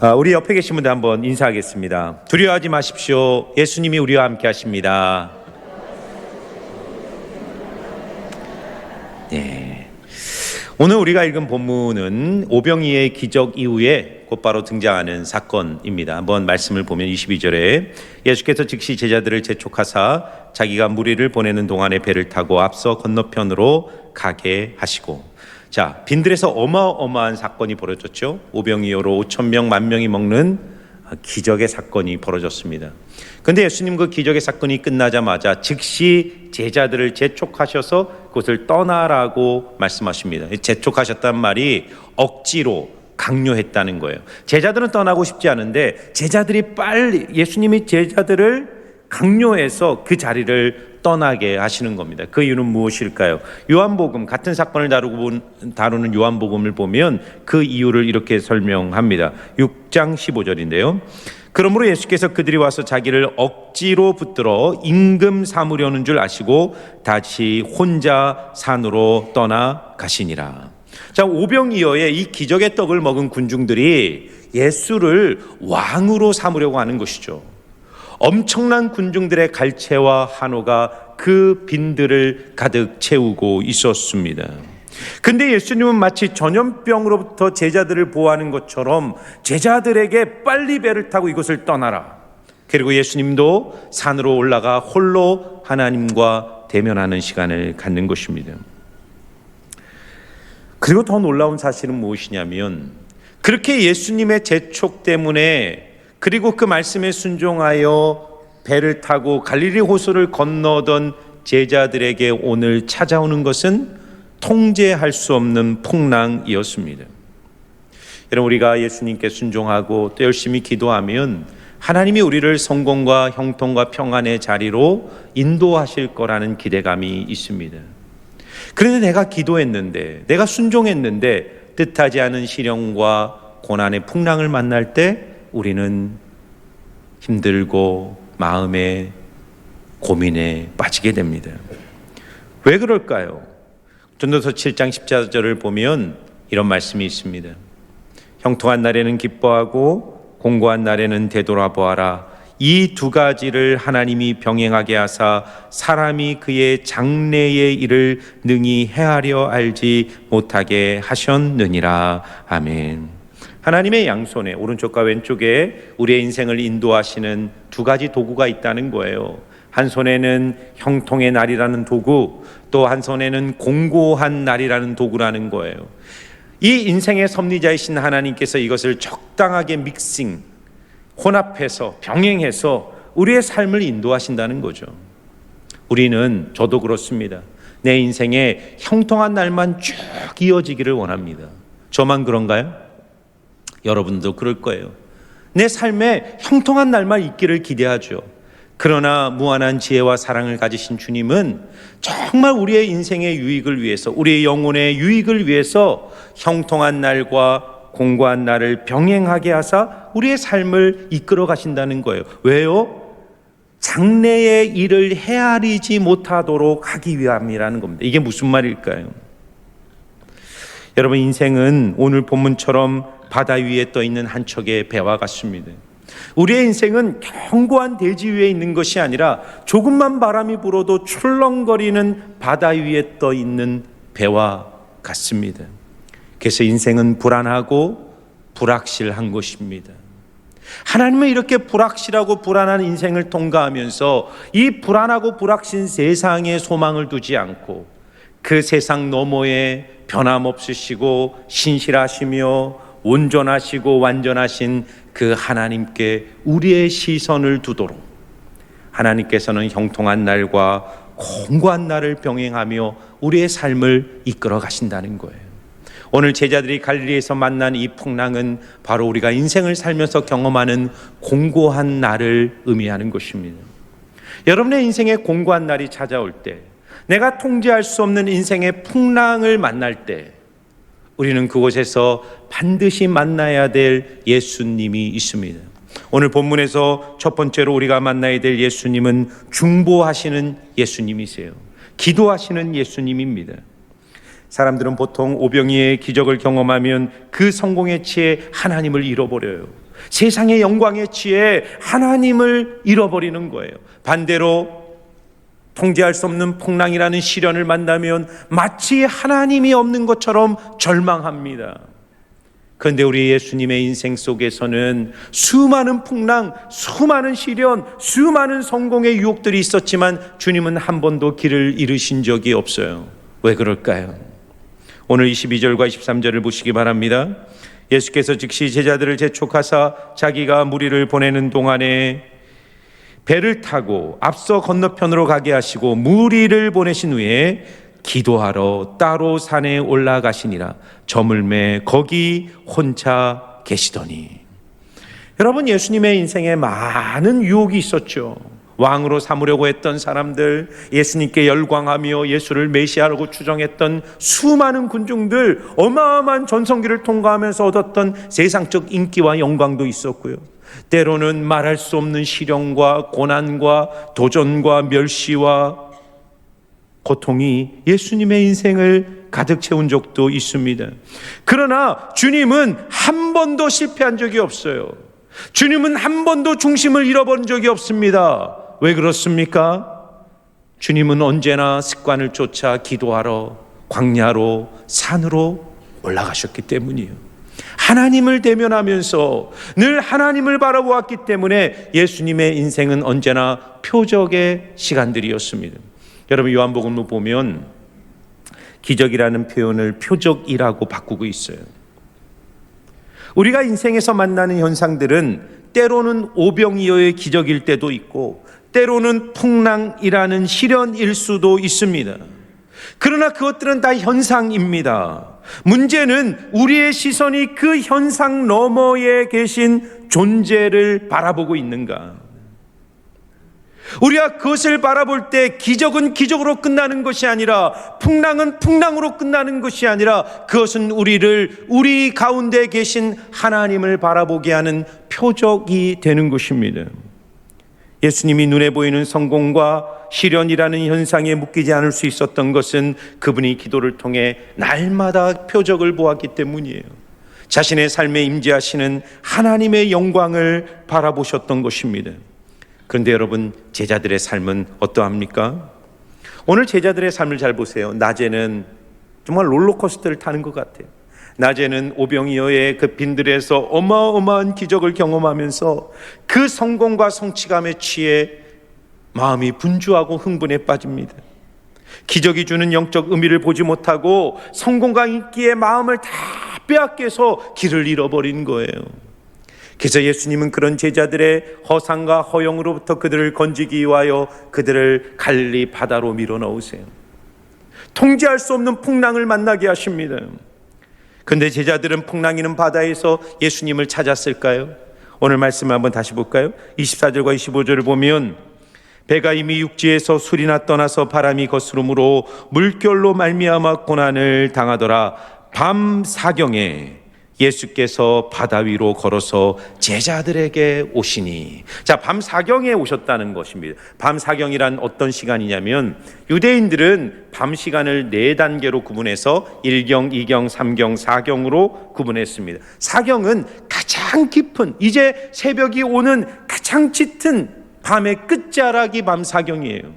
우리 옆에 계신 분들 한번 인사하겠습니다. 두려워하지 마십시오. 예수님이 우리와 함께 하십니다. 네. 오늘 우리가 읽은 본문은 오병이의 기적 이후에 곧바로 등장하는 사건입니다. 한번 말씀을 보면 22절에 예수께서 즉시 제자들을 재촉하사 자기가 무리를 보내는 동안에 배를 타고 앞서 건너편으로 가게 하시고, 자, 빈들에서 어마어마한 사건이 벌어졌죠. 오병이어로 5,000명, 10,000명이 먹는 기적의 사건이 벌어졌습니다. 그런데 예수님 그 기적의 사건이 끝나자마자 즉시 제자들을 재촉하셔서 그곳을 떠나라고 말씀하십니다. 재촉하셨단 말이 억지로 강요했다는 거예요. 제자들은 떠나고 싶지 않은데 제자들이 빨리, 예수님이 제자들을 강요해서 그 자리를 떠나게 하시는 겁니다. 그 이유는 무엇일까요? 요한복음, 같은 사건을 다루는 요한복음을 보면 그 이유를 이렇게 설명합니다. 6장 15절인데요. 그러므로 예수께서 그들이 와서 자기를 억지로 붙들어 임금 삼으려는 줄 아시고 다시 혼자 산으로 떠나 가시니라. 자, 오병이어의 이 기적의 떡을 먹은 군중들이 예수를 왕으로 삼으려고 하는 것이죠. 엄청난 군중들의 갈채와 한호가 그 빈들을 가득 채우고 있었습니다. 근데 예수님은 마치 전염병으로부터 제자들을 보호하는 것처럼 제자들에게 빨리 배를 타고 이곳을 떠나라. 그리고 예수님도 산으로 올라가 홀로 하나님과 대면하는 시간을 갖는 것입니다. 그리고 더 놀라운 사실은 무엇이냐면, 그렇게 예수님의 재촉 때문에, 그리고 그 말씀에 순종하여 배를 타고 갈릴리 호수를 건너던 제자들에게 오늘 찾아오는 것은 통제할 수 없는 풍랑이었습니다. 여러분, 우리가 예수님께 순종하고 또 열심히 기도하면 하나님이 우리를 성공과 형통과 평안의 자리로 인도하실 거라는 기대감이 있습니다. 그런데 내가 기도했는데, 내가 순종했는데 뜻하지 않은 시련과 고난의 풍랑을 만날 때 우리는 힘들고 마음의 고민에 빠지게 됩니다. 왜 그럴까요? 전도서 7장 14절을 보면 이런 말씀이 있습니다. 형통한 날에는 기뻐하고 공고한 날에는 되돌아보아라. 이 두 가지를 하나님이 병행하게 하사 사람이 그의 장래의 일을 능히 헤아려 알지 못하게 하셨느니라. 아멘. 하나님의 양손에, 오른쪽과 왼쪽에 우리의 인생을 인도하시는 두 가지 도구가 있다는 거예요. 한 손에는 형통의 날이라는 도구, 또 한 손에는 공고한 날이라는 도구라는 거예요. 이 인생의 섭리자이신 하나님께서 이것을 적당하게 혼합해서 병행해서 우리의 삶을 인도하신다는 거죠. 우리는, 저도 그렇습니다. 내 인생에 형통한 날만 쭉 이어지기를 원합니다. 저만 그런가요? 여러분도 그럴 거예요. 내 삶에 형통한 날만 있기를 기대하죠. 그러나 무한한 지혜와 사랑을 가지신 주님은 정말 우리의 인생의 유익을 위해서, 우리의 영혼의 유익을 위해서 형통한 날과 공고한 날을 병행하게 하사 우리의 삶을 이끌어 가신다는 거예요. 왜요? 장래의 일을 헤아리지 못하도록 하기 위함이라는 겁니다. 이게 무슨 말일까요? 여러분, 인생은 오늘 본문처럼 바다 위에 떠 있는 한 척의 배와 같습니다. 우리의 인생은 견고한 대지 위에 있는 것이 아니라 조금만 바람이 불어도 출렁거리는 바다 위에 떠 있는 배와 같습니다. 그래서 인생은 불안하고 불확실한 것입니다. 하나님은 이렇게 불확실하고 불안한 인생을 통과하면서 이 불안하고 불확신 세상에 소망을 두지 않고 그 세상 너머에 변함없으시고 신실하시며 온전하시고 완전하신 그 하나님께 우리의 시선을 두도록 하나님께서는 형통한 날과 공고한 날을 병행하며 우리의 삶을 이끌어 가신다는 거예요. 오늘 제자들이 갈릴리에서 만난 이 풍랑은 바로 우리가 인생을 살면서 경험하는 공고한 날을 의미하는 것입니다. 여러분의 인생에 공고한 날이 찾아올 때, 내가 통제할 수 없는 인생의 풍랑을 만날 때 우리는 그곳에서 반드시 만나야 될 예수님이 있습니다. 오늘 본문에서 첫 번째로 우리가 만나야 될 예수님은 중보하시는 예수님이세요. 기도하시는 예수님입니다. 사람들은 보통 오병이의 기적을 경험하면 그 성공에 취해 하나님을 잃어버려요. 세상의 영광에 취해 하나님을 잃어버리는 거예요. 반대로 통제할 수 없는 풍랑이라는 시련을 만나면 마치 하나님이 없는 것처럼 절망합니다. 그런데 우리 예수님의 인생 속에서는 수많은 풍랑, 수많은 시련, 수많은 성공의 유혹들이 있었지만 주님은 한 번도 길을 잃으신 적이 없어요. 왜 그럴까요? 오늘 22절과 23절을 보시기 바랍니다. 예수께서 즉시 제자들을 재촉하사 자기가 무리를 보내는 동안에 배를 타고 앞서 건너편으로 가게 하시고 무리를 보내신 후에 기도하러 따로 산에 올라가시니라. 저물매 거기 혼자 계시더니. 여러분, 예수님의 인생에 많은 유혹이 있었죠. 왕으로 삼으려고 했던 사람들, 예수님께 열광하며 예수를 메시아라고 추정했던 수많은 군중들, 어마어마한 전성기를 통과하면서 얻었던 세상적 인기와 영광도 있었고요. 때로는 말할 수 없는 시련과 고난과 도전과 멸시와 고통이 예수님의 인생을 가득 채운 적도 있습니다. 그러나 주님은 한 번도 실패한 적이 없어요. 주님은 한 번도 중심을 잃어본 적이 없습니다. 왜 그렇습니까? 주님은 언제나 습관을 쫓아 기도하러 광야로 산으로 올라가셨기 때문이에요. 하나님을 대면하면서 늘 하나님을 바라보았기 때문에 예수님의 인생은 언제나 표적의 시간들이었습니다. 여러분, 요한복음을 보면 기적이라는 표현을 표적이라고 바꾸고 있어요. 우리가 인생에서 만나는 현상들은 때로는 오병이어의 기적일 때도 있고 때로는 풍랑이라는 시련일 수도 있습니다. 그러나 그것들은 다 현상입니다. 문제는 우리의 시선이 그 현상 너머에 계신 존재를 바라보고 있는가. 우리가 그것을 바라볼 때 기적은 기적으로 끝나는 것이 아니라 풍랑은 풍랑으로 끝나는 것이 아니라 그것은 우리 가운데 계신 하나님을 바라보게 하는 표적이 되는 것입니다. 예수님이 눈에 보이는 성공과 시련이라는 현상에 묶이지 않을 수 있었던 것은 그분이 기도를 통해 날마다 표적을 보았기 때문이에요. 자신의 삶에 임재하시는 하나님의 영광을 바라보셨던 것입니다. 그런데 여러분, 제자들의 삶은 어떠합니까? 오늘 제자들의 삶을 잘 보세요. 낮에는 정말 롤러코스터를 타는 것 같아요. 낮에는 오병이어의 그 빈들에서 어마어마한 기적을 경험하면서 그 성공과 성취감에 취해 마음이 분주하고 흥분에 빠집니다. 기적이 주는 영적 의미를 보지 못하고 성공과 인기에 마음을 다 빼앗겨서 길을 잃어버린 거예요. 그래서 예수님은 그런 제자들의 허상과 허영으로부터 그들을 건지기 위하여 그들을 갈릴리 바다로 밀어넣으세요. 통제할 수 없는 풍랑을 만나게 하십니다. 그런데 제자들은 풍랑이는 바다에서 예수님을 찾았을까요? 오늘 말씀 한번 다시 볼까요? 24절과 25절을 보면 배가 이미 육지에서 술이나 떠나서 바람이 거스름으로 물결로 말미암아 고난을 당하더라. 밤 사경에 예수께서 바다 위로 걸어서 제자들에게 오시니. 자, 밤 사경에 오셨다는 것입니다. 밤 사경이란 어떤 시간이냐면 유대인들은 밤 시간을 4단계로 구분해서 1경, 2경, 3경, 4경으로 구분했습니다. 사경은 가장 깊은, 이제 새벽이 오는 가장 짙은 밤의 끝자락이 밤 사경이에요.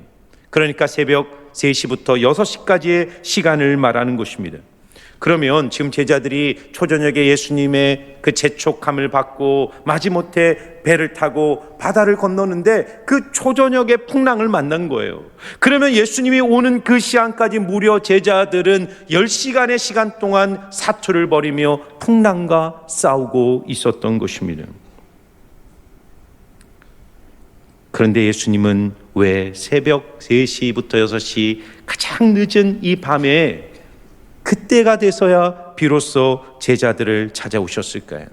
그러니까 새벽 3시부터 6시까지의 시간을 말하는 것입니다. 그러면 지금 제자들이 초저녁에 예수님의 그 재촉함을 받고 마지못해 배를 타고 바다를 건너는데 그 초저녁에 풍랑을 만난 거예요. 그러면 예수님이 오는 그 시간까지 무려 제자들은 10시간의 시간 동안 사투를 벌이며 풍랑과 싸우고 있었던 것입니다. 그런데 예수님은 왜 새벽 3시부터 6시 가장 늦은 이 밤에 그때가 돼서야 비로소 제자들을 찾아오셨을까요?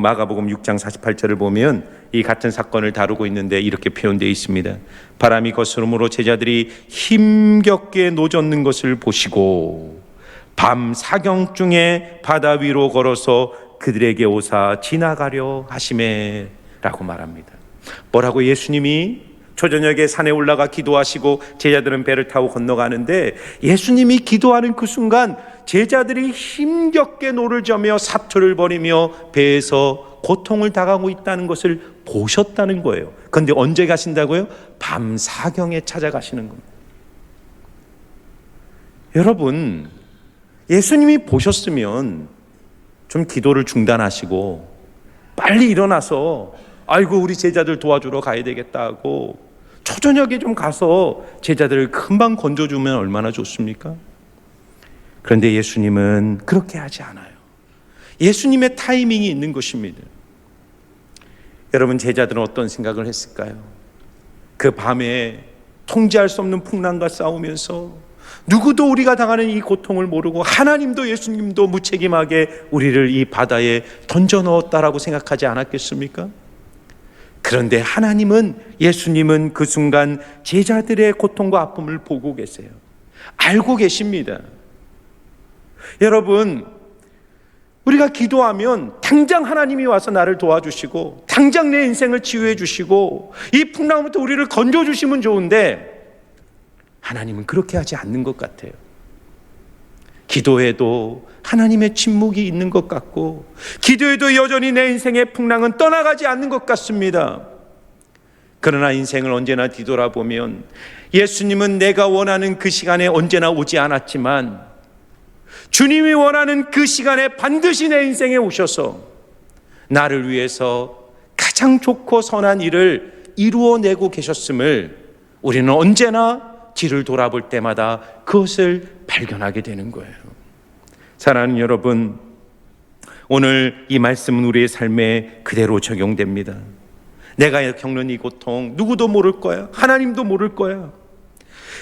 마가복음 6장 48절을 보면 이 같은 사건을 다루고 있는데 이렇게 표현되어 있습니다. 바람이 거스름으로 제자들이 힘겹게 노젓는 것을 보시고 밤 사경중에 바다 위로 걸어서 그들에게 오사 지나가려 하시매 라고 말합니다. 뭐라고? 예수님이 초저녁에 산에 올라가 기도하시고 제자들은 배를 타고 건너가는데 예수님이 기도하는 그 순간 제자들이 힘겹게 노를 저며 사투를 벌이며 배에서 고통을 당하고 있다는 것을 보셨다는 거예요. 그런데 언제 가신다고요? 밤 사경에 찾아가시는 겁니다. 여러분, 예수님이 보셨으면 좀 기도를 중단하시고 빨리 일어나서 아이고 우리 제자들 도와주러 가야 되겠다 하고 초저녁에 좀 가서 제자들을 금방 건져주면 얼마나 좋습니까? 그런데 예수님은 그렇게 하지 않아요. 예수님의 타이밍이 있는 것입니다. 여러분, 제자들은 어떤 생각을 했을까요? 그 밤에 통제할 수 없는 풍랑과 싸우면서 누구도 우리가 당하는 이 고통을 모르고 하나님도 예수님도 무책임하게 우리를 이 바다에 던져 넣었다라고 생각하지 않았겠습니까? 그런데 하나님은, 예수님은 그 순간 제자들의 고통과 아픔을 보고 계세요. 알고 계십니다. 여러분, 우리가 기도하면 당장 하나님이 와서 나를 도와주시고 당장 내 인생을 치유해 주시고 이 풍랑부터 우리를 건져주시면 좋은데 하나님은 그렇게 하지 않는 것 같아요. 기도해도 하나님의 침묵이 있는 것 같고 기도해도 여전히 내 인생의 풍랑은 떠나가지 않는 것 같습니다. 그러나 인생을 언제나 뒤돌아보면 예수님은 내가 원하는 그 시간에 언제나 오지 않았지만 주님이 원하는 그 시간에 반드시 내 인생에 오셔서 나를 위해서 가장 좋고 선한 일을 이루어내고 계셨음을 우리는 언제나 뒤를 돌아볼 때마다 그것을 발견하게 되는 거예요. 사랑하는 여러분, 오늘 이 말씀은 우리의 삶에 그대로 적용됩니다. 내가 겪는 이 고통 누구도 모를 거야. 하나님도 모를 거야.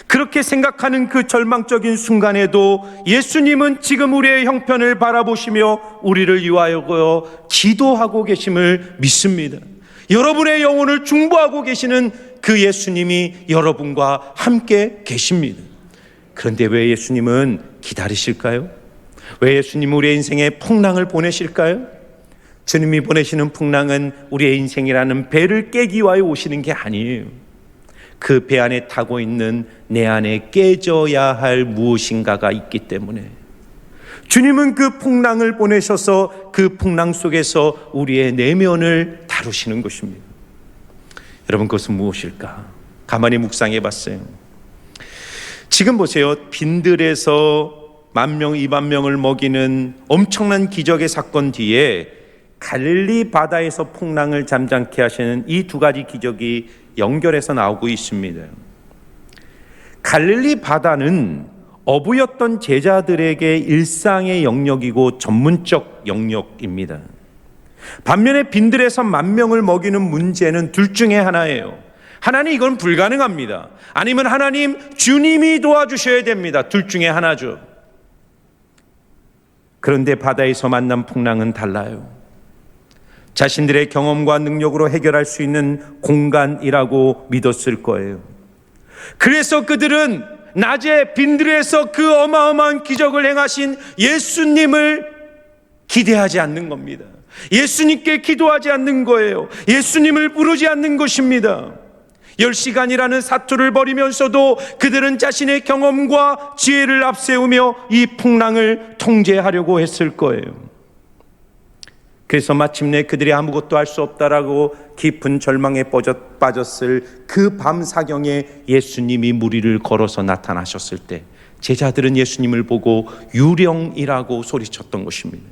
그렇게 생각하는 그 절망적인 순간에도 예수님은 지금 우리의 형편을 바라보시며 우리를 위하여 기도하고 계심을 믿습니다. 여러분의 영혼을 중보하고 계시는 그 예수님이 여러분과 함께 계십니다. 그런데 왜 예수님은 기다리실까요? 왜 예수님은 우리의 인생에 풍랑을 보내실까요? 주님이 보내시는 풍랑은 우리의 인생이라는 배를 깨기 위하여 오시는 게 아니에요. 그 배 안에 타고 있는 내 안에 깨져야 할 무엇인가가 있기 때문에 주님은 그 풍랑을 보내셔서 그 풍랑 속에서 우리의 내면을 다루시는 것입니다. 여러분, 그것은 무엇일까? 가만히 묵상해 봤어요. 지금 보세요. 빈들에서 10,000명, 20,000명을 먹이는 엄청난 기적의 사건 뒤에 갈릴리 바다에서 풍랑을 잠잠케 하시는 이 두 가지 기적이 연결해서 나오고 있습니다. 갈릴리 바다는 어부였던 제자들에게 일상의 영역이고 전문적 영역입니다. 반면에 빈들에서 10,000명을 먹이는 문제는 둘 중에 하나예요. 하나님, 이건 불가능합니다. 아니면 하나님, 주님이 도와주셔야 됩니다. 둘 중에 하나죠. 그런데 바다에서 만난 풍랑은 달라요. 자신들의 경험과 능력으로 해결할 수 있는 공간이라고 믿었을 거예요. 그래서 그들은 낮에 빈들에서 그 어마어마한 기적을 행하신 예수님을 기대하지 않는 겁니다. 예수님께 기도하지 않는 거예요. 예수님을 부르지 않는 것입니다. 10시간이라는 사투를 벌이면서도 그들은 자신의 경험과 지혜를 앞세우며 이 풍랑을 통제하려고 했을 거예요. 그래서 마침내 그들이 아무것도 할 수 없다라고 깊은 절망에 빠졌을 그 밤 사경에 예수님이 물 위를 걸어서 나타나셨을 때 제자들은 예수님을 보고 유령이라고 소리쳤던 것입니다.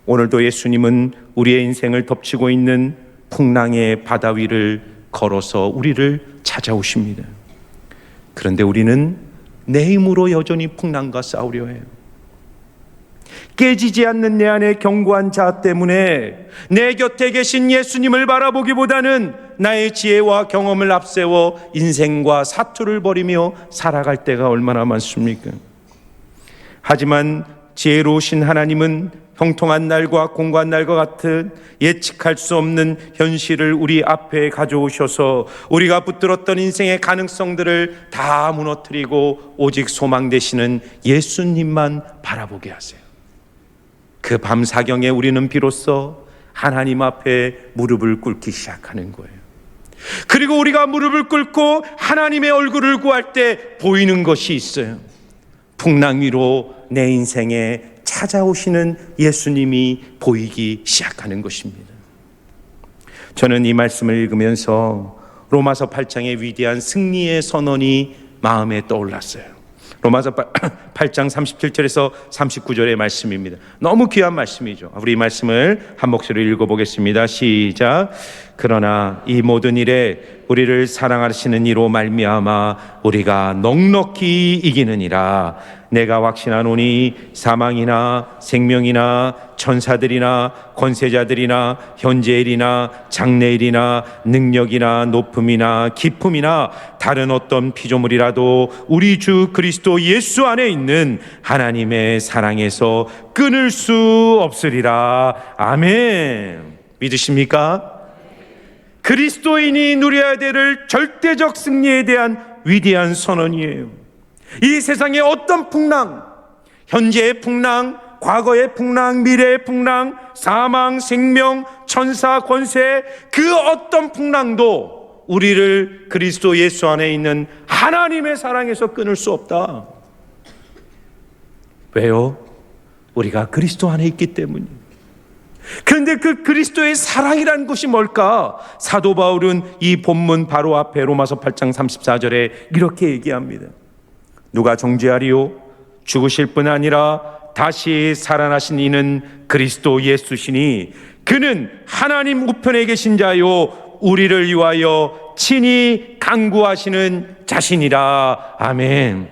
오늘도 예수님은 우리의 인생을 덮치고 있는 풍랑의 바다 위를 걸어서 우리를 찾아오십니다. 그런데 우리는 내 힘으로 여전히 풍랑과 싸우려 해요. 깨지지 않는 내 안의 견고한 자 때문에 내 곁에 계신 예수님을 바라보기보다는 나의 지혜와 경험을 앞세워 인생과 사투를 벌이며 살아갈 때가 얼마나 많습니까? 하지만 지혜로우신 하나님은 형통한 날과 공고한 날과 같은 예측할 수 없는 현실을 우리 앞에 가져오셔서 우리가 붙들었던 인생의 가능성들을 다 무너뜨리고 오직 소망 되시는 예수님만 바라보게 하세요. 그 밤 사경에 우리는 비로소 하나님 앞에 무릎을 꿇기 시작하는 거예요. 그리고 우리가 무릎을 꿇고 하나님의 얼굴을 구할 때 보이는 것이 있어요. 풍랑 위로 내 인생에 찾아오시는 예수님이 보이기 시작하는 것입니다. 저는 이 말씀을 읽으면서 로마서 8장의 위대한 승리의 선언이 마음에 떠올랐어요. 로마서 8장 37절에서 39절의 말씀입니다. 너무 귀한 말씀이죠. 우리 이 말씀을 한 목소리로 읽어보겠습니다. 시작. 그러나 이 모든 일에 우리를 사랑하시는 이로 말미암아 우리가 넉넉히 이기느니라. 내가 확신하노니 사망이나 생명이나 천사들이나 권세자들이나 현재일이나 장래일이나 능력이나 높음이나 깊음이나 다른 어떤 피조물이라도 우리 주 그리스도 예수 안에 있는 하나님의 사랑에서 끊을 수 없으리라. 아멘. 믿으십니까? 그리스도인이 누려야 될 절대적 승리에 대한 위대한 선언이에요. 이 세상의 어떤 풍랑, 현재의 풍랑, 과거의 풍랑, 미래의 풍랑, 사망, 생명, 천사, 권세, 그 어떤 풍랑도 우리를 그리스도 예수 안에 있는 하나님의 사랑에서 끊을 수 없다. 왜요? 우리가 그리스도 안에 있기 때문이에요. 그런데 그 그리스도의 사랑이라는 것이 뭘까? 사도 바울은 이 본문 바로 앞에 로마서 8장 34절에 이렇게 얘기합니다. 누가 정죄하리요? 죽으실 뿐 아니라 다시 살아나신 이는 그리스도 예수시니 그는 하나님 우편에 계신 자요 우리를 위하여 친히 간구하시는 자신이라. 아멘.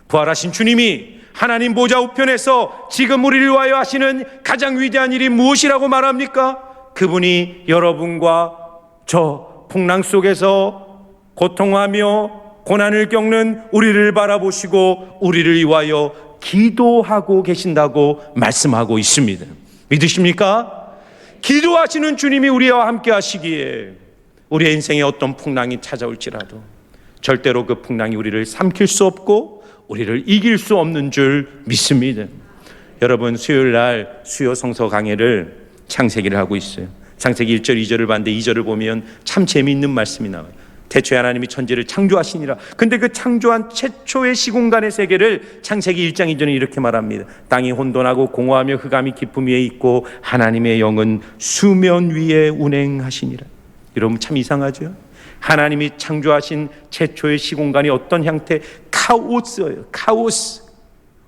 부활하신 주님이 하나님 보좌 우편에서 지금 우리를 위하여 하시는 가장 위대한 일이 무엇이라고 말합니까? 그분이 여러분과 저 풍랑 속에서 고통하며 고난을 겪는 우리를 바라보시고 우리를 위하여 기도하고 계신다고 말씀하고 있습니다. 믿으십니까? 기도하시는 주님이 우리와 함께 하시기에 우리의 인생에 어떤 풍랑이 찾아올지라도 절대로 그 풍랑이 우리를 삼킬 수 없고 우리를 이길 수 없는 줄 믿습니다. 여러분, 수요일 날 수요 성서 강해를 창세기를 하고 있어요. 창세기 1절 2절을 봤는데 2절을 보면 참 재미있는 말씀이 나와요. 태초에 하나님이 천지를 창조하시니라. 근데 그 창조한 최초의 시공간의 세계를 창세기 1장 2절에 이렇게 말합니다. 땅이 혼돈하고 공허하며 흑암이 깊음 위에 있고 하나님의 영은 수면 위에 운행하시니라. 여러분, 참 이상하죠? 하나님이 창조하신 최초의 시공간이 어떤 형태? 카오스예요. 카오스,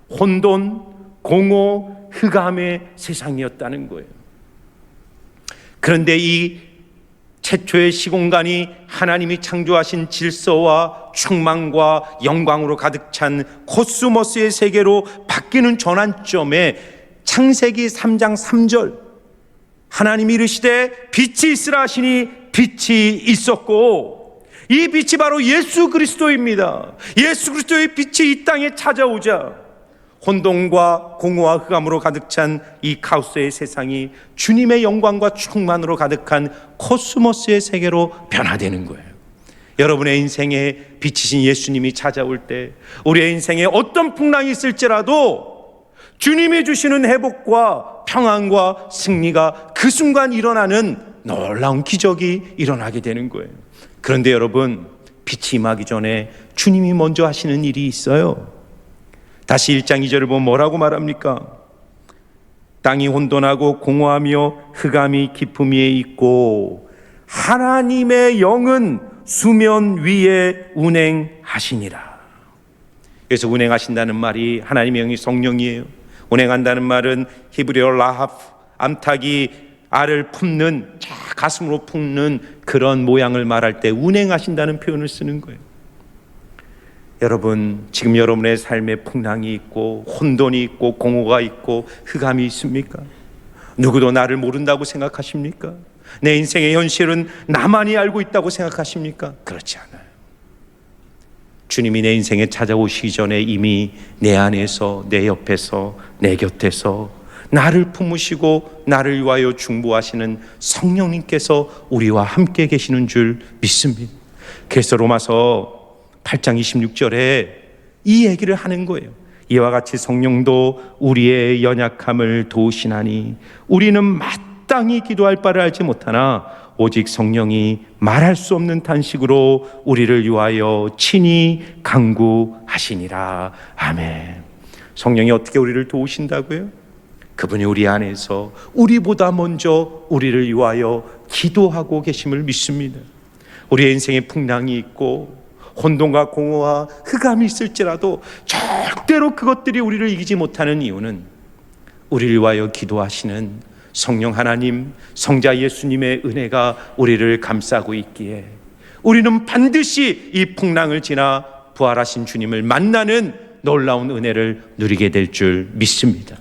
혼돈, 공허, 흑암의 세상이었다는 거예요. 그런데 이 최초의 시공간이 하나님이 창조하신 질서와 충만과 영광으로 가득 찬 코스모스의 세계로 바뀌는 전환점에 창세기 3장 3절 하나님이 이르시되 빛이 있으라 하시니 빛이 있었고, 이 빛이 바로 예수 그리스도입니다. 예수 그리스도의 빛이 이 땅에 찾아오자 혼돈과 공허와 흑암으로 가득 찬 이 카오스의 세상이 주님의 영광과 충만으로 가득한 코스모스의 세계로 변화되는 거예요. 여러분의 인생에 빛이신 예수님이 찾아올 때 우리의 인생에 어떤 풍랑이 있을지라도 주님이 주시는 회복과 평안과 승리가 그 순간 일어나는 놀라운 기적이 일어나게 되는 거예요. 그런데 여러분, 빛이 임하기 전에 주님이 먼저 하시는 일이 있어요. 다시 1장 2절을 보면 뭐라고 말합니까? 땅이 혼돈하고 공허하며 흑암이 깊음 위에 있고 하나님의 영은 수면 위에 운행하시니라. 그래서 운행하신다는 말이 하나님의 영이 성령이에요. 운행한다는 말은 히브리어 라합, 암탉이 알을 품는, 가슴으로 품는 그런 모양을 말할 때 운행하신다는 표현을 쓰는 거예요. 여러분, 지금 여러분의 삶에 풍랑이 있고 혼돈이 있고 공허가 있고 흑암이 있습니까? 누구도 나를 모른다고 생각하십니까? 내 인생의 현실은 나만이 알고 있다고 생각하십니까? 그렇지 않아요. 주님이 내 인생에 찾아오시기 전에 이미 내 안에서, 내 옆에서, 내 곁에서 나를 품으시고 나를 위하여 중보하시는 성령님께서 우리와 함께 계시는 줄 믿습니다. 그래서 로마서 8장 26절에 이 얘기를 하는 거예요. 이와 같이 성령도 우리의 연약함을 도우시나니 우리는 마땅히 기도할 바를 알지 못하나 오직 성령이 말할 수 없는 탄식으로 우리를 위하여 친히 간구하시니라. 아멘. 성령이 어떻게 우리를 도우신다고요? 그분이 우리 안에서 우리보다 먼저 우리를 위하여 기도하고 계심을 믿습니다. 우리의 인생에 풍랑이 있고 혼돈과 공허와 흑암이 있을지라도 절대로 그것들이 우리를 이기지 못하는 이유는 우리를 위하여 기도하시는 성령 하나님, 성자 예수님의 은혜가 우리를 감싸고 있기에 우리는 반드시 이 풍랑을 지나 부활하신 주님을 만나는 놀라운 은혜를 누리게 될 줄 믿습니다.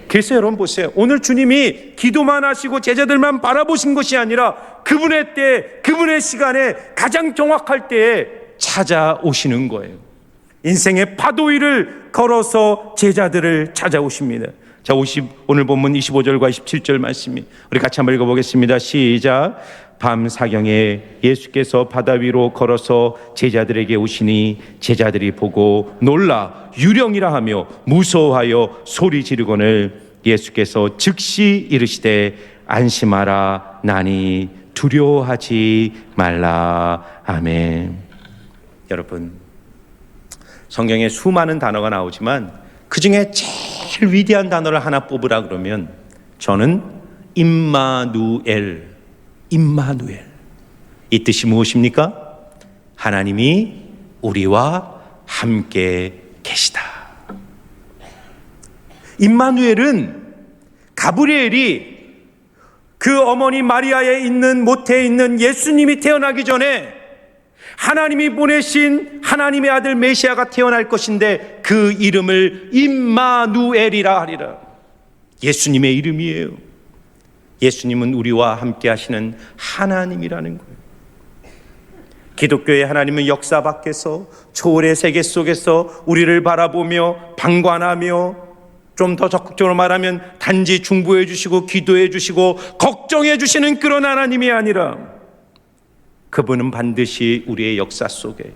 그래서 여러분 보세요. 오늘 주님이 기도만 하시고 제자들만 바라보신 것이 아니라 그분의 때, 그분의 시간에 가장 정확할 때에 찾아오시는 거예요. 인생의 파도 위를 걸어서 제자들을 찾아오십니다. 자, 오늘 본문 25절과 27절 말씀이 우리 같이 한번 읽어보겠습니다. 시작. 밤 사경에 예수께서 바다 위로 걸어서 제자들에게 오시니 제자들이 보고 놀라 유령이라 하며 무서워하여 소리 지르거늘 예수께서 즉시 이르시되 안심하라 나니 두려워하지 말라. 아멘. 여러분, 성경에 수많은 단어가 나오지만 그 중에 제일 위대한 단어를 하나 뽑으라 그러면 저는 임마누엘, 이 뜻이 무엇입니까? 하나님이 우리와 함께 계시다. 임마누엘은 가브리엘이 그 어머니 마리아에 있는 모태에 있는 예수님이 태어나기 전에 하나님이 보내신 하나님의 아들 메시아가 태어날 것인데 그 이름을 임마누엘이라 하리라. 예수님의 이름이에요. 예수님은 우리와 함께 하시는 하나님이라는 거예요. 기독교의 하나님은 역사 밖에서 초월의 세계 속에서 우리를 바라보며 방관하며 좀 더 적극적으로 말하면 단지 중보해 주시고 기도해 주시고 걱정해 주시는 그런 하나님이 아니라 그분은 반드시 우리의 역사 속에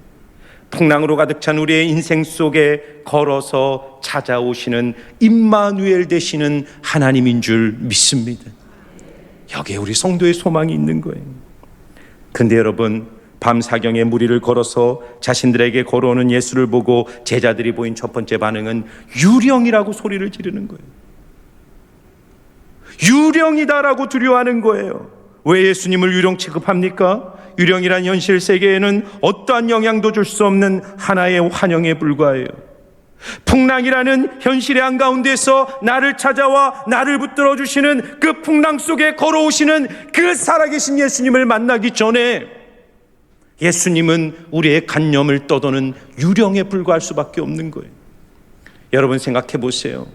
풍랑으로 가득 찬 우리의 인생 속에 걸어서 찾아오시는 임마누엘 되시는 하나님인 줄 믿습니다. 여기에 우리 성도의 소망이 있는 거예요. 근데 여러분, 밤 사경에 무리를 걸어서 자신들에게 걸어오는 예수를 보고 제자들이 보인 첫 번째 반응은 유령이라고 소리를 지르는 거예요. 유령이다라고 두려워하는 거예요. 왜 예수님을 유령 취급합니까? 유령이란 현실 세계에는 어떠한 영향도 줄 수 없는 하나의 환영에 불과해요. 풍랑이라는 현실의 한가운데서 나를 찾아와 나를 붙들어 주시는 그 풍랑 속에 걸어오시는 그 살아계신 예수님을 만나기 전에 예수님은 우리의 관념을 떠도는 유령에 불과할 수밖에 없는 거예요. 여러분 생각해 보세요.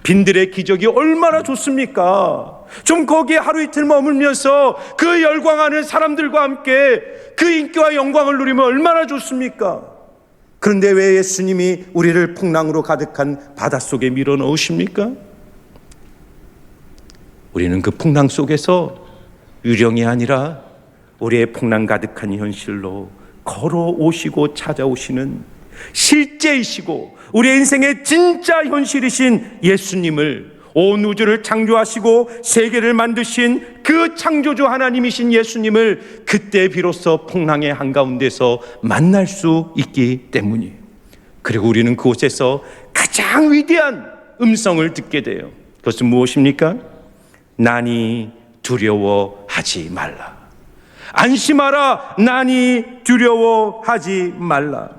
빈들의 기적이 얼마나 좋습니까? 좀 거기에 하루 이틀 머물면서 그 열광하는 사람들과 함께 그 인기와 영광을 누리면 얼마나 좋습니까? 그런데 왜 예수님이 우리를 풍랑으로 가득한 바닷속에 밀어 넣으십니까? 우리는 그 풍랑 속에서 유령이 아니라 우리의 풍랑 가득한 현실로 걸어오시고 찾아오시는 실제이시고 우리의 인생의 진짜 현실이신 예수님을, 온 우주를 창조하시고 세계를 만드신 그 창조주 하나님이신 예수님을 그때 비로소 풍랑의 한가운데서 만날 수 있기 때문이에요. 그리고 우리는 그곳에서 가장 위대한 음성을 듣게 돼요. 그것은 무엇입니까? 나니 두려워하지 말라. 안심하라. 나니 두려워하지 말라.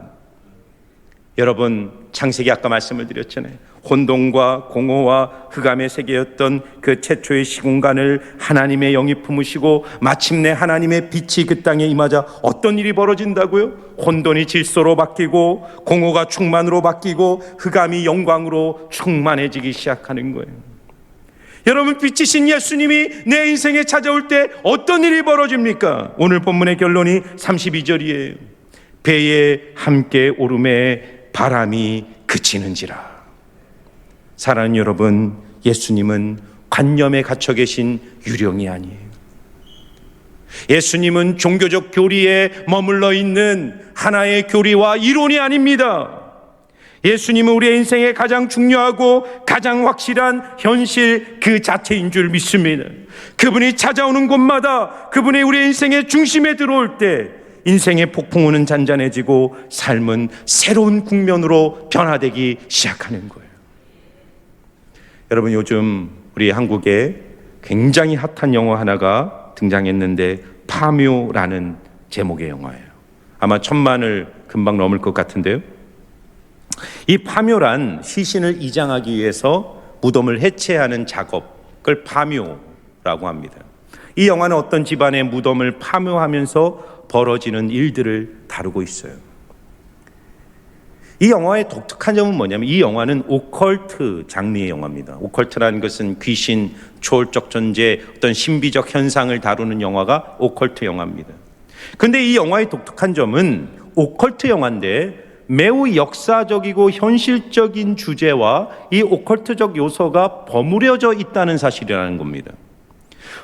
여러분, 창세기 아까 말씀을 드렸잖아요. 혼돈과 공허와 흑암의 세계였던 그 최초의 시공간을 하나님의 영이 품으시고 마침내 하나님의 빛이 그 땅에 임하자 어떤 일이 벌어진다고요? 혼돈이 질서로 바뀌고 공허가 충만으로 바뀌고 흑암이 영광으로 충만해지기 시작하는 거예요. 여러분, 빛이신 예수님이 내 인생에 찾아올 때 어떤 일이 벌어집니까? 오늘 본문의 결론이 32절이에요. 배에 함께 오름에 바람이 그치는지라. 사랑하는 여러분, 예수님은 관념에 갇혀 계신 유령이 아니에요. 예수님은 종교적 교리에 머물러 있는 하나의 교리와 이론이 아닙니다. 예수님은 우리의 인생에 가장 중요하고 가장 확실한 현실 그 자체인 줄 믿습니다. 그분이 찾아오는 곳마다 그분이 우리의 인생의 중심에 들어올 때 인생의 폭풍우는 잔잔해지고 삶은 새로운 국면으로 변화되기 시작하는 거예요. 여러분, 요즘 우리 한국에 굉장히 핫한 영화 하나가 등장했는데 파묘라는 제목의 영화예요. 아마 1,000만을 금방 넘을 것 같은데요. 이 파묘란 시신을 이장하기 위해서 무덤을 해체하는 작업을 파묘라고 합니다. 이 영화는 어떤 집안의 무덤을 파묘하면서 벌어지는 일들을 다루고 있어요. 이 영화의 독특한 점은 뭐냐면 이 영화는 오컬트 장르의 영화입니다. 오컬트라는 것은 귀신, 초월적 존재, 어떤 신비적 현상을 다루는 영화가 오컬트 영화입니다. 그런데 이 영화의 독특한 점은 오컬트 영화인데 매우 역사적이고 현실적인 주제와 이 오컬트적 요소가 버무려져 있다는 사실이라는 겁니다.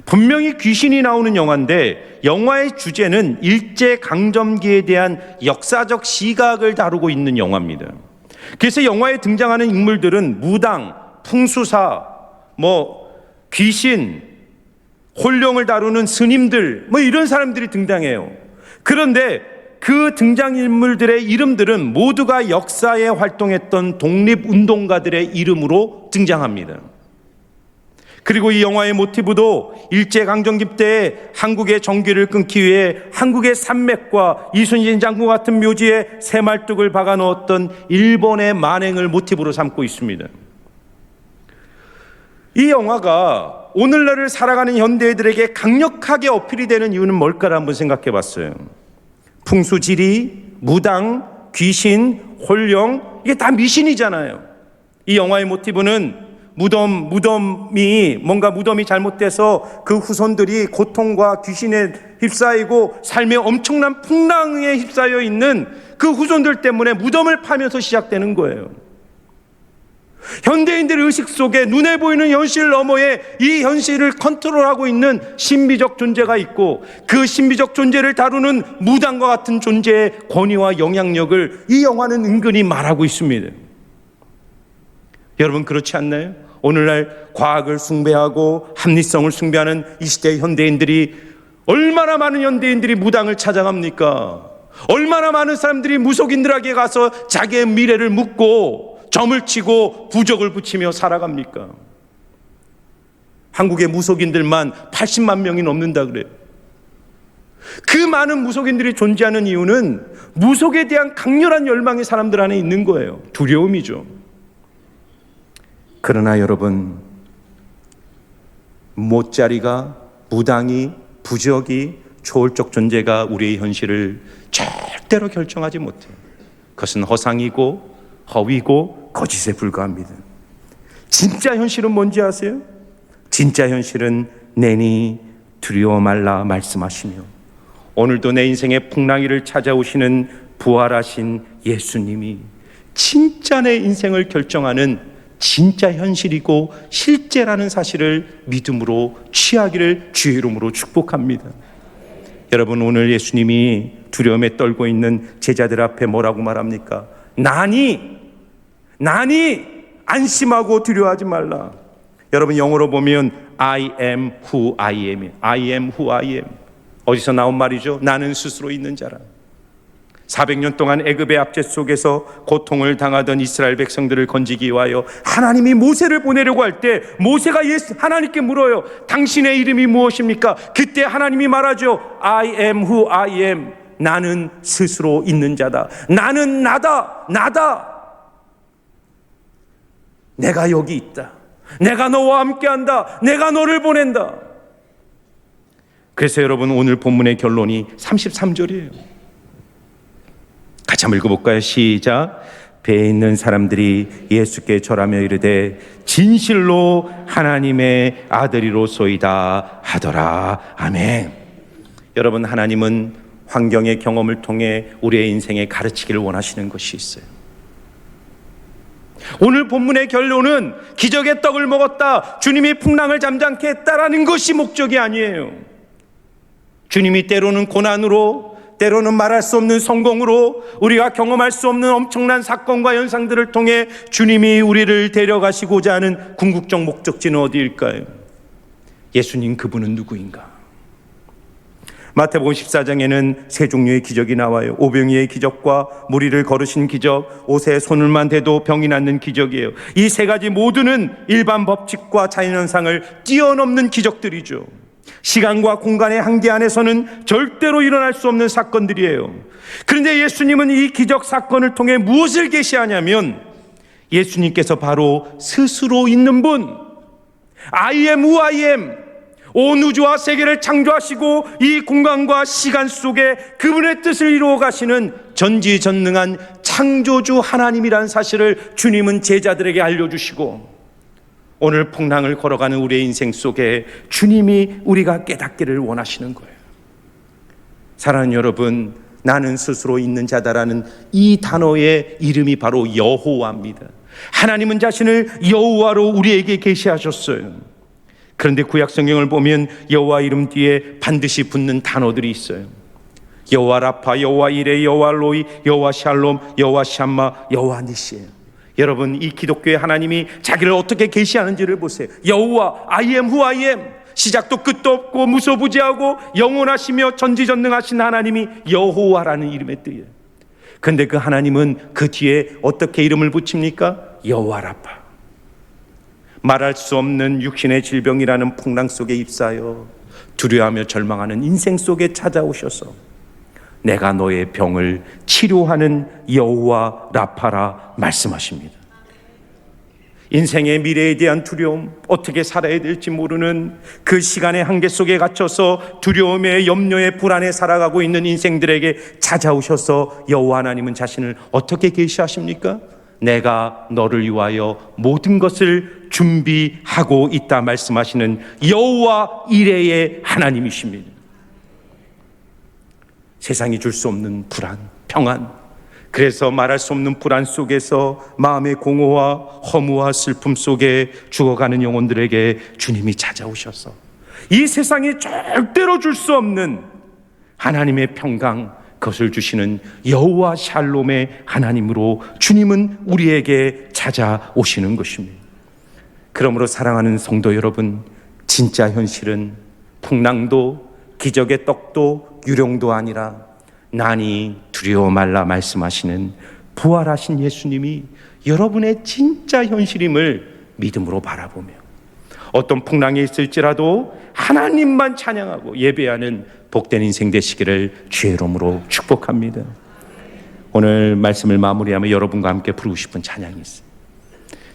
분명히 귀신이 나오는 영화인데 영화의 주제는 일제강점기에 대한 역사적 시각을 다루고 있는 영화입니다. 그래서 영화에 등장하는 인물들은 무당, 풍수사, 귀신, 혼령을 다루는 스님들 이런 사람들이 등장해요. 그런데 그 등장인물들의 이름들은 모두가 역사에 활동했던 독립운동가들의 이름으로 등장합니다. 그리고 이 영화의 모티브도 일제강점기 때 한국의 정기를 끊기 위해 한국의 산맥과 이순신 장군 같은 묘지에 새말뚝을 박아 넣었던 일본의 만행을 모티브로 삼고 있습니다. 이 영화가 오늘날을 살아가는 현대인들에게 강력하게 어필이 되는 이유는 뭘까를 한번 생각해 봤어요. 풍수지리, 무당, 귀신, 혼령, 이게 다 미신이잖아요. 이 영화의 모티브는 무덤이 잘못돼서 그 후손들이 고통과 귀신에 휩싸이고 삶의 엄청난 풍랑에 휩싸여 있는 그 후손들 때문에 무덤을 파면서 시작되는 거예요. 현대인들의 의식 속에 눈에 보이는 현실 너머에 이 현실을 컨트롤하고 있는 신비적 존재가 있고 그 신비적 존재를 다루는 무당과 같은 존재의 권위와 영향력을 이 영화는 은근히 말하고 있습니다. 여러분, 그렇지 않나요? 오늘날 과학을 숭배하고 합리성을 숭배하는 이 시대의 현대인들이, 얼마나 많은 현대인들이 무당을 찾아갑니까? 얼마나 많은 사람들이 무속인들에게 가서 자기의 미래를 묻고 점을 치고 부적을 붙이며 살아갑니까? 한국의 무속인들만 80만 명이 넘는다 그래요. 그 많은 무속인들이 존재하는 이유는 무속에 대한 강렬한 열망이 사람들 안에 있는 거예요. 두려움이죠. 그러나 여러분, 모짜리가, 무당이, 부적이, 초월적 존재가 우리의 현실을 절대로 결정하지 못해요. 그것은 허상이고 허위고 거짓에 불과합니다. 진짜 현실은 뭔지 아세요? 진짜 현실은 내니 두려워 말라 말씀하시며 오늘도 내 인생의 풍랑이를 찾아오시는 부활하신 예수님이 진짜 내 인생을 결정하는 진짜 현실이고 실제라는 사실을 믿음으로 취하기를 주의 이름으로 축복합니다. 여러분, 오늘 예수님이 두려움에 떨고 있는 제자들 앞에 뭐라고 말합니까? 나니 안심하고 두려워하지 말라. 여러분, 영어로 보면 I am who I am. I am who I am. 어디서 나온 말이죠? 나는 스스로 있는 자라. 400년 동안 애굽의 압제 속에서 고통을 당하던 이스라엘 백성들을 건지기 위하여 하나님이 모세를 보내려고 할 때 모세가 하나님께 물어요. 당신의 이름이 무엇입니까? 그때 하나님이 말하죠. I am who I am. 나는 스스로 있는 자다. 나는 나다. 내가 여기 있다. 내가 너와 함께한다. 내가 너를 보낸다. 그래서 여러분, 오늘 본문의 결론이 33절이에요. 같이 한번 읽어볼까요? 시작. 배에 있는 사람들이 예수께 절하며 이르되 진실로 하나님의 아들이로소이다 하더라. 아멘. 여러분, 하나님은 환경의 경험을 통해 우리의 인생에 가르치기를 원하시는 것이 있어요. 오늘 본문의 결론은 기적의 떡을 먹었다, 주님이 풍랑을 잠잠케 했다라는 것이 목적이 아니에요. 주님이 때로는 고난으로, 때로는 말할 수 없는 성공으로, 우리가 경험할 수 없는 엄청난 사건과 현상들을 통해 주님이 우리를 데려가시고자 하는 궁극적 목적지는 어디일까요? 예수님, 그분은 누구인가? 마태복음 14장에는 세 종류의 기적이 나와요. 오병이의 기적과 무리를 걸으신 기적, 옷에 손을만 대도 병이 낫는 기적이에요. 이 세 가지 모두는 일반 법칙과 자연현상을 뛰어넘는 기적들이죠. 시간과 공간의 한계 안에서는 절대로 일어날 수 없는 사건들이에요. 그런데 예수님은 이 기적 사건을 통해 무엇을 계시하냐면, 예수님께서 바로 스스로 있는 분, I am who I am, 온 우주와 세계를 창조하시고 이 공간과 시간 속에 그분의 뜻을 이루어 가시는 전지전능한 창조주 하나님이라는 사실을 주님은 제자들에게 알려주시고, 오늘 풍랑을 걸어가는 우리의 인생 속에 주님이 우리가 깨닫기를 원하시는 거예요. 사랑하는 여러분, 나는 스스로 있는 자다라는 이 단어의 이름이 바로 여호와입니다. 하나님은 자신을 여호와로 우리에게 계시하셨어요. 그런데 구약 성경을 보면 여호와 이름 뒤에 반드시 붙는 단어들이 있어요. 여호와 라파, 여호와 이레, 여호와 로이, 여호와 샬롬, 여호와 샴마, 여호와 니시예요. 여러분, 이 기독교의 하나님이 자기를 어떻게 계시하는지를 보세요. 여호와, I am who I am. 시작도 끝도 없고 무소부지하고 영원하시며 전지전능하신 하나님이 여호와라는 이름의 뜻이에요. 그런데 그 하나님은 그 뒤에 어떻게 이름을 붙입니까? 여호와 라파. 말할 수 없는 육신의 질병이라는 풍랑 속에 휩싸여 두려워하며 절망하는 인생 속에 찾아오셔서 내가 너의 병을 치료하는 여호와 라파라 말씀하십니다. 인생의 미래에 대한 두려움, 어떻게 살아야 될지 모르는 그 시간의 한계 속에 갇혀서 두려움에, 염려에, 불안에 살아가고 있는 인생들에게 찾아오셔서 여호와 하나님은 자신을 어떻게 계시하십니까? 내가 너를 위하여 모든 것을 준비하고 있다 말씀하시는 여호와 이레의 하나님이십니다. 세상이 줄 수 없는 불안, 평안, 그래서 말할 수 없는 불안 속에서 마음의 공허와 허무와 슬픔 속에 죽어가는 영혼들에게 주님이 찾아오셔서 이 세상이 절대로 줄 수 없는 하나님의 평강, 그것을 주시는 여호와 샬롬의 하나님으로 주님은 우리에게 찾아오시는 것입니다. 그러므로 사랑하는 성도 여러분, 진짜 현실은 풍랑도 기적의 떡도 유령도 아니라 나니 두려워 말라 말씀하시는 부활하신 예수님이 여러분의 진짜 현실임을 믿음으로 바라보며 어떤 풍랑이 있을지라도 하나님만 찬양하고 예배하는 복된 인생 되시기를 주의 이름으로 축복합니다. 오늘 말씀을 마무리하며 여러분과 함께 부르고 싶은 찬양이 있어요.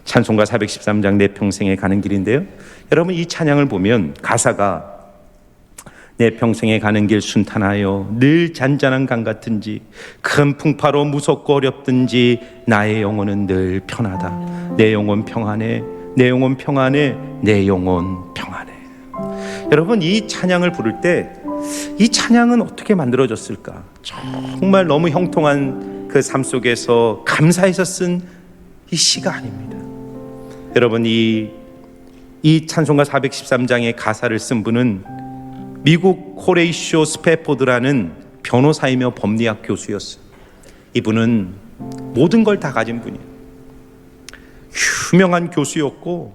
찬송가 413장 내 평생에 가는 길인데요, 여러분 이 찬양을 보면 가사가 내 평생에 가는 길 순탄하여 늘 잔잔한 강 같은지 큰 풍파로 무섭고 어렵든지 나의 영혼은 늘 편하다. 내 영혼 평안해, 내 영혼 평안해, 내 영혼 평안해. 여러분, 이 찬양을 부를 때 이 찬양은 어떻게 만들어졌을까? 정말 너무 형통한 그 삶 속에서 감사해서 쓴 이 시가 아닙니다. 여러분, 이 찬송가 413장의 가사를 쓴 분은 미국 호레이쇼 스패포드라는 변호사이며 법리학 교수였어요. 이분은 모든 걸 다 가진 분이에요. 유명한 교수였고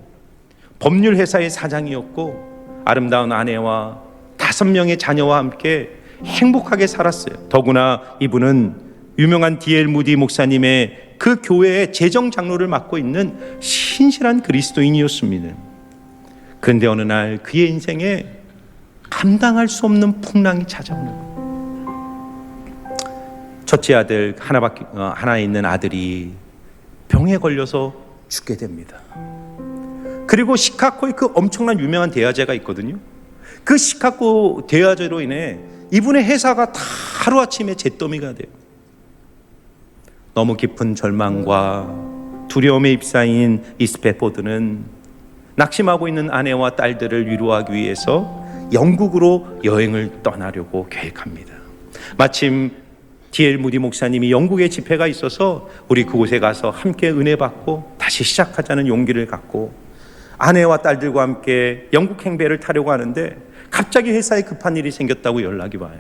법률 회사의 사장이었고 아름다운 아내와 5명의 자녀와 함께 행복하게 살았어요. 더구나 이분은 유명한 D.L. 무디 목사님의 그 교회의 재정 장로를 맡고 있는 신실한 그리스도인이었습니다. 그런데 어느 날 그의 인생에 감당할 수 없는 풍랑이 찾아오는 거예요. 첫째 아들 하나 있는 아들이 병에 걸려서 죽게 됩니다. 그리고 시카고에 그 엄청난 유명한 대화제가 있거든요. 그 시카고 대화제로 인해 이분의 회사가 다 하루아침에 잿더미가 돼요. 너무 깊은 절망과 두려움에 휩싸인 이 스패포드는 낙심하고 있는 아내와 딸들을 위로하기 위해서 영국으로 여행을 떠나려고 계획합니다. 마침 D.L. 무디 목사님이 영국에 집회가 있어서 우리 그곳에 가서 함께 은혜 받고 다시 시작하자는 용기를 갖고 아내와 딸들과 함께 영국 행배를 타려고 하는데 갑자기 회사에 급한 일이 생겼다고 연락이 와요.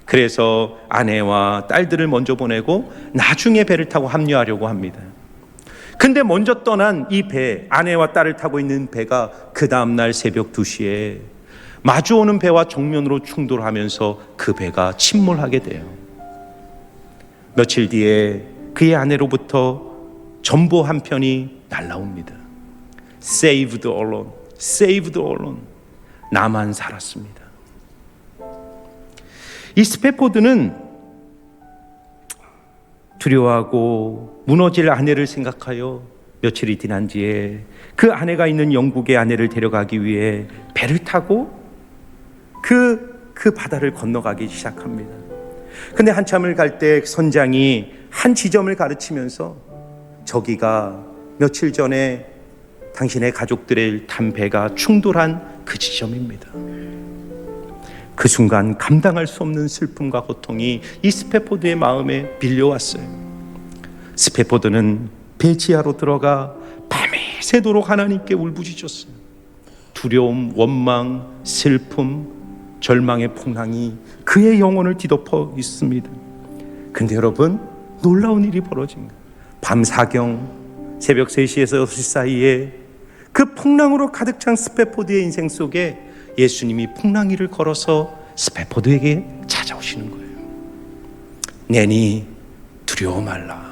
그래서 아내와 딸들을 먼저 보내고 나중에 배를 타고 합류하려고 합니다. 근데 먼저 떠난 이 배, 아내와 딸을 타고 있는 배가 그 다음날 새벽 2시에 마주오는 배와 정면으로 충돌하면서 그 배가 침몰하게 돼요. 며칠 뒤에 그의 아내로부터 전보 한 편이 날라옵니다. Saved alone, saved alone. 나만 살았습니다. 이 스패포드는 두려워하고 무너질 아내를 생각하여 며칠이 지난 뒤에 그 아내가 있는 영국의 아내를 데려가기 위해 배를 타고 그 바다를 건너가기 시작합니다. 근데 한참을 갈 때 선장이 한 지점을 가르치면서 저기가 며칠 전에 당신의 가족들을 탄 배가 충돌한 그 지점입니다. 그 순간 감당할 수 없는 슬픔과 고통이 이 스패포드의 마음에 밀려왔어요. 스패포드는 배 지하로 들어가 밤이 새도록 하나님께 울부짖었어요. 두려움, 원망, 슬픔, 절망의 풍랑이 그의 영혼을 뒤덮어 있습니다. 근데 여러분, 놀라운 일이 벌어집니다. 밤 사경 새벽 3시에서 6시 사이에 그 풍랑으로 가득 찬 스패포드의 인생 속에 예수님이 풍랑이를 걸어서 스패포드에게 찾아오시는 거예요. 내니 두려워 말라.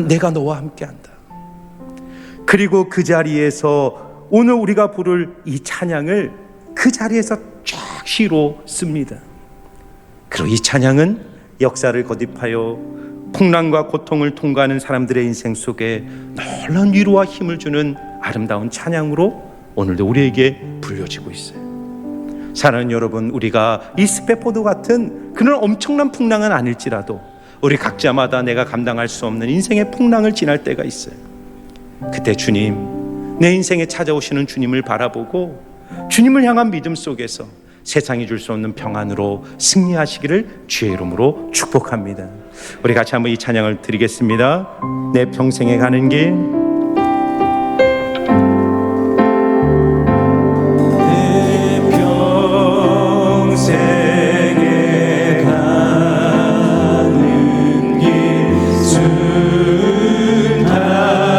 내가 너와 함께한다. 그리고 그 자리에서 오늘 우리가 부를 이 찬양을 그 자리에서 쫙 시로 씁니다. 그리고 이 찬양은 역사를 거듭하여 풍랑과 고통을 통과하는 사람들의 인생 속에 놀라운 위로와 힘을 주는 아름다운 찬양으로 오늘도 우리에게 불려지고 있어요. 사랑하는 여러분, 우리가 이 스패포드 같은 그런 엄청난 풍랑은 아닐지라도 우리 각자마다 내가 감당할 수 없는 인생의 풍랑을 지날 때가 있어요. 그때 주님, 내 인생에 찾아오시는 주님을 바라보고 주님을 향한 믿음 속에서 세상이 줄 수 없는 평안으로 승리하시기를 주의 이름으로 축복합니다. 우리 같이 한번 이 찬양을 드리겠습니다. 내 평생에 가는 길, 내 평생에 가는 길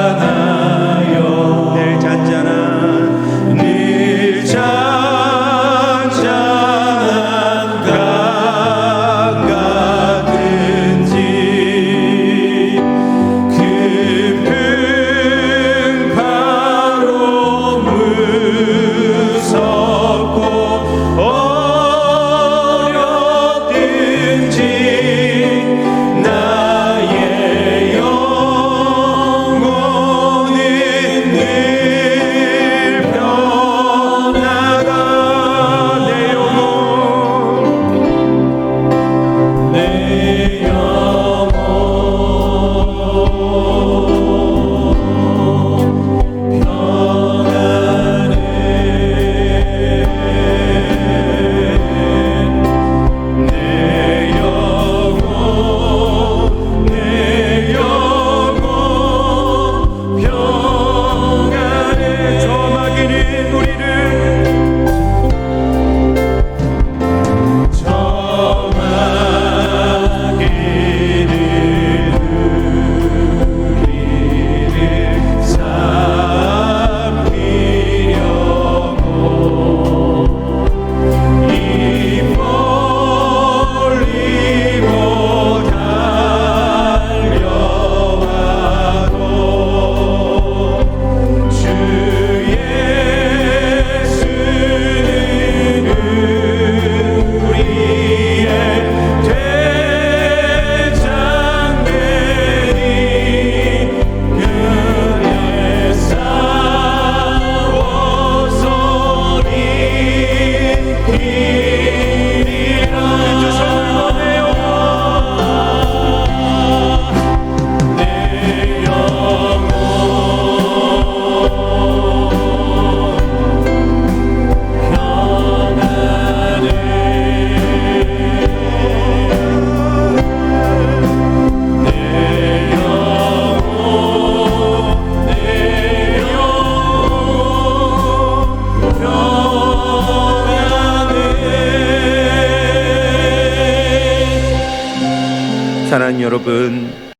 순탄하여 늘 잔잔한 강 같은지 깊은 파로 무섭고 어렵든지 나의 영혼은 늘 변하다. 내 영혼 사랑하는 여러분,